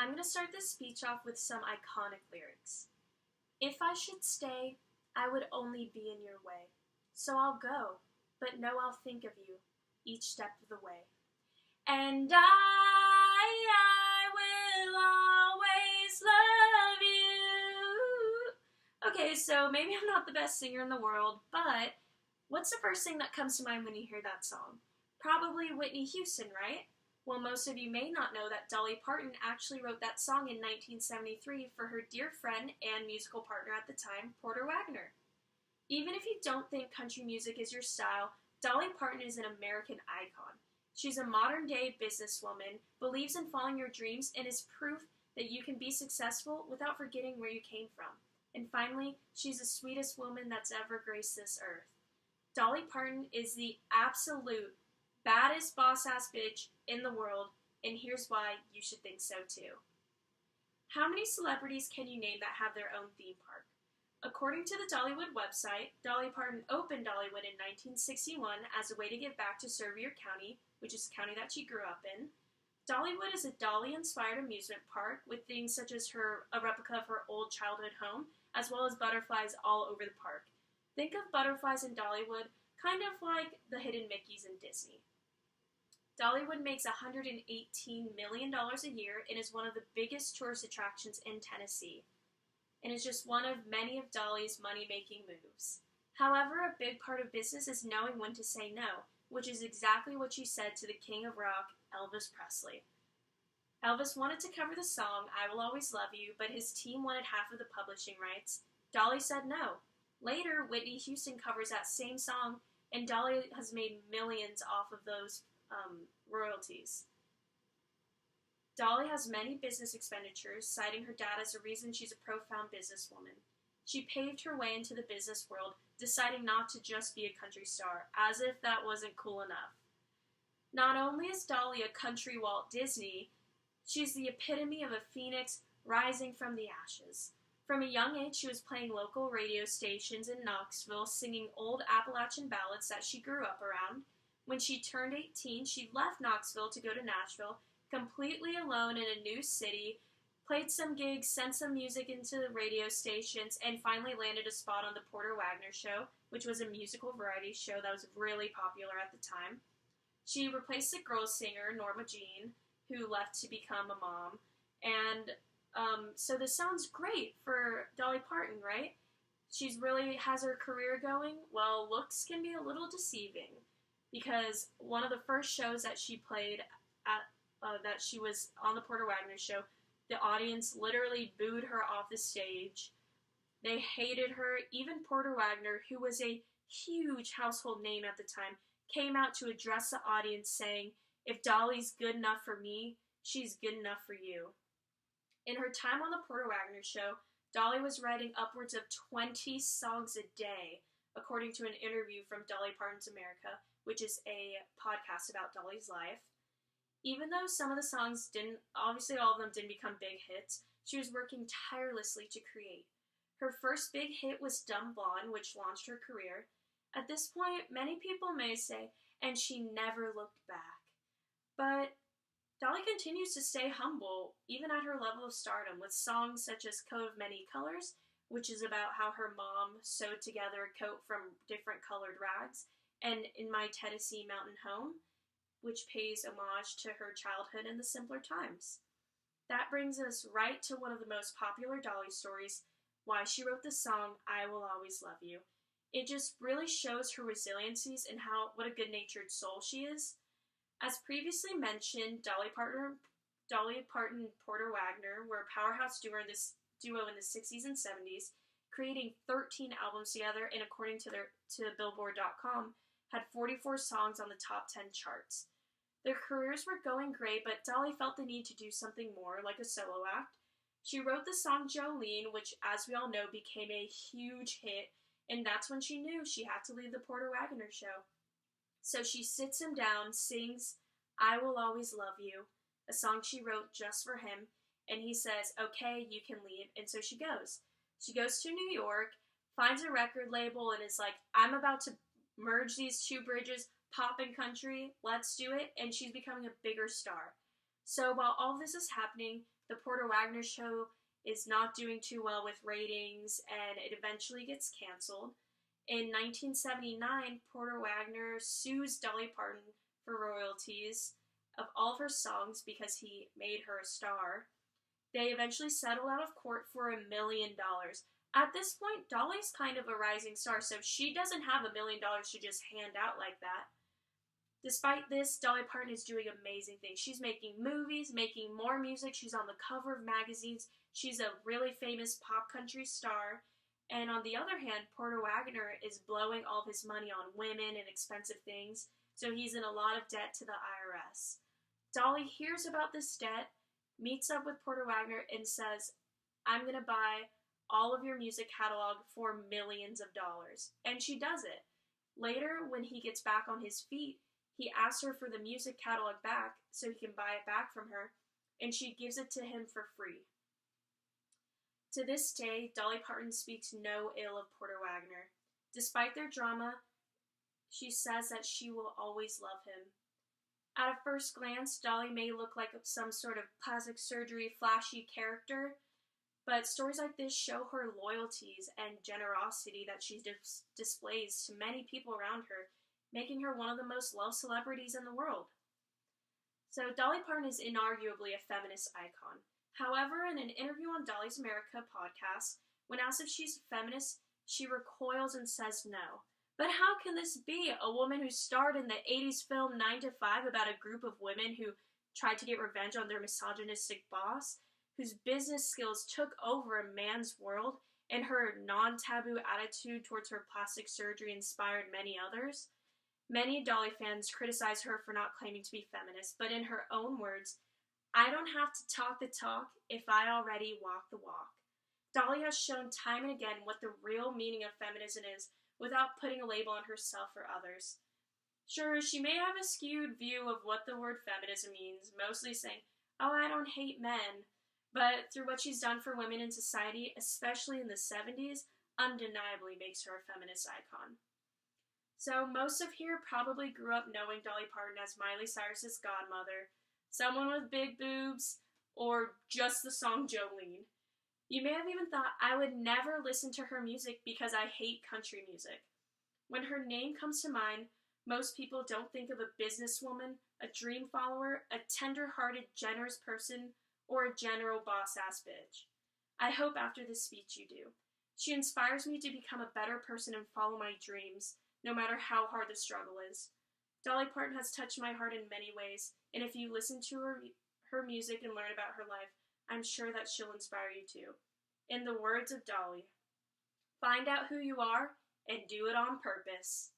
I'm going to start this speech off with some iconic lyrics. If I should stay, I would only be in your way. So I'll go, but know I'll think of you each step of the way. And I will always love you. Okay, so maybe I'm not the best singer in the world, but what's the first thing that comes to mind when you hear that song? Probably Whitney Houston, right? Well, most of you may not know that Dolly Parton actually wrote that song in 1973 for her dear friend and musical partner at the time, Porter Wagoner. Even if you don't think country music is your style, Dolly Parton is an American icon. She's a modern-day businesswoman, believes in following your dreams, and is proof that you can be successful without forgetting where you came from. And finally, she's the sweetest woman that's ever graced this earth. Dolly Parton is the absolute baddest boss-ass bitch in the world, and here's why you should think so too. How many celebrities can you name that have their own theme park? According to the Dollywood website, Dolly Parton opened Dollywood in 1961 as a way to give back to Sevier County, which is the county that she grew up in. Dollywood is a Dolly-inspired amusement park with things such as a replica of her old childhood home, as well as butterflies all over the park. Think of butterflies in Dollywood, kind of like the hidden Mickeys in Disney. Dollywood makes $118 million a year and is one of the biggest tourist attractions in Tennessee, and is just one of many of Dolly's money-making moves. However, a big part of business is knowing when to say no, which is exactly what she said to the king of rock, Elvis Presley. Elvis wanted to cover the song, I Will Always Love You, but his team wanted half of the publishing rights. Dolly said no. Later, Whitney Houston covers that same song, and Dolly has made millions off of those royalties. Dolly has many business expenditures, citing her dad as a reason she's a profound businesswoman. She paved her way into the business world, deciding not to just be a country star, as if that wasn't cool enough. Not only is Dolly a country Walt Disney, she's the epitome of a phoenix rising from the ashes. From a young age, she was playing local radio stations in Knoxville, singing old Appalachian ballads that she grew up around. When she turned 18, she left Knoxville to go to Nashville, completely alone in a new city, played some gigs, sent some music into the radio stations, and finally landed a spot on the Porter Wagoner Show, which was a musical variety show that was really popular at the time. She replaced the girls singer, Norma Jean, who left to become a mom. And so this sounds great for Dolly Parton, right? She's really has her career going. Well, looks can be a little deceiving, because one of the first shows that she played at that she was on the Porter Wagoner Show, the audience literally booed her off the stage. They hated her. Even Porter Wagoner, who was a huge household name at the time, came out to address the audience saying, "If Dolly's good enough for me, she's good enough for you." In her time on the Porter Wagoner Show, Dolly was writing upwards of 20 songs a day, according to an interview from Dolly Parton's America, which is a podcast about Dolly's life. Even though some of the songs obviously all of them didn't become big hits, she was working tirelessly to create. Her first big hit was Dumb Blonde, which launched her career. At this point, many people may say, and she never looked back. But Dolly continues to stay humble, even at her level of stardom, with songs such as Coat of Many Colors, which is about how her mom sewed together a coat from different colored rags, and In My Tennessee Mountain Home, which pays homage to her childhood and the simpler times. That brings us right to one of the most popular Dolly stories, why she wrote the song I Will Always Love You. It just really shows her resiliencies and what a good-natured soul she is. As previously mentioned, Dolly Parton and Porter Wagoner were a powerhouse duo in the 60s and 70s, creating 13 albums together, and according to Billboard.com, had 44 songs on the top 10 charts. Their careers were going great, but Dolly felt the need to do something more, like a solo act. She wrote the song Jolene, which, as we all know, became a huge hit, and that's when she knew she had to leave the Porter Wagoner Show. So she sits him down, sings I Will Always Love You, a song she wrote just for him, and he says, okay, you can leave, and so she goes. She goes to New York, finds a record label, and is like, I'm about to merge these two bridges, pop and country, let's do it, and she's becoming a bigger star. So while all this is happening, the Porter Wagoner show is not doing too well with ratings, and it eventually gets canceled. In 1979, Porter Wagoner sues Dolly Parton for royalties of all of her songs because he made her a star. They eventually settled out of court for $1 million. At this point, Dolly's kind of a rising star, so she doesn't have $1 million to just hand out like that. Despite this, Dolly Parton is doing amazing things. She's making movies, making more music. She's on the cover of magazines. She's a really famous pop country star. And on the other hand, Porter Wagoner is blowing all of his money on women and expensive things, so he's in a lot of debt to the IRS. Dolly hears about this debt, meets up with Porter Wagoner, and says, I'm going to buy all of your music catalog for millions of dollars. And she does it. Later, when he gets back on his feet, he asks her for the music catalog back so he can buy it back from her, and she gives it to him for free. To this day, Dolly Parton speaks no ill of Porter Wagoner. Despite their drama, she says that she will always love him. At a first glance, Dolly may look like some sort of plastic surgery flashy character, but stories like this show her loyalties and generosity that she displays to many people around her, making her one of the most loved celebrities in the world. So Dolly Parton is inarguably a feminist icon. However, in an interview on Dolly's America podcast, when asked if she's a feminist, she recoils and says no. But how can this be? A woman who starred in the 80s film 9 to 5 about a group of women who tried to get revenge on their misogynistic boss, whose business skills took over a man's world, and her non-taboo attitude towards her plastic surgery inspired many others. Many Dolly fans criticize her for not claiming to be feminist, but in her own words, I don't have to talk the talk if I already walk the walk. Dolly has shown time and again what the real meaning of feminism is without putting a label on herself or others. Sure, she may have a skewed view of what the word feminism means, mostly saying, oh, I don't hate men, but through what she's done for women in society, especially in the 70s, undeniably makes her a feminist icon. So most of here probably grew up knowing Dolly Parton as Miley Cyrus's godmother, someone with big boobs, or just the song Jolene. You may have even thought I would never listen to her music because I hate country music. When her name comes to mind, most people don't think of a businesswoman, a dream follower, a tender-hearted, generous person, or a general boss-ass bitch. I hope after this speech you do. She inspires me to become a better person and follow my dreams, no matter how hard the struggle is. Dolly Parton has touched my heart in many ways, and if you listen to her music and learn about her life, I'm sure that she'll inspire you too. In the words of Dolly, find out who you are and do it on purpose.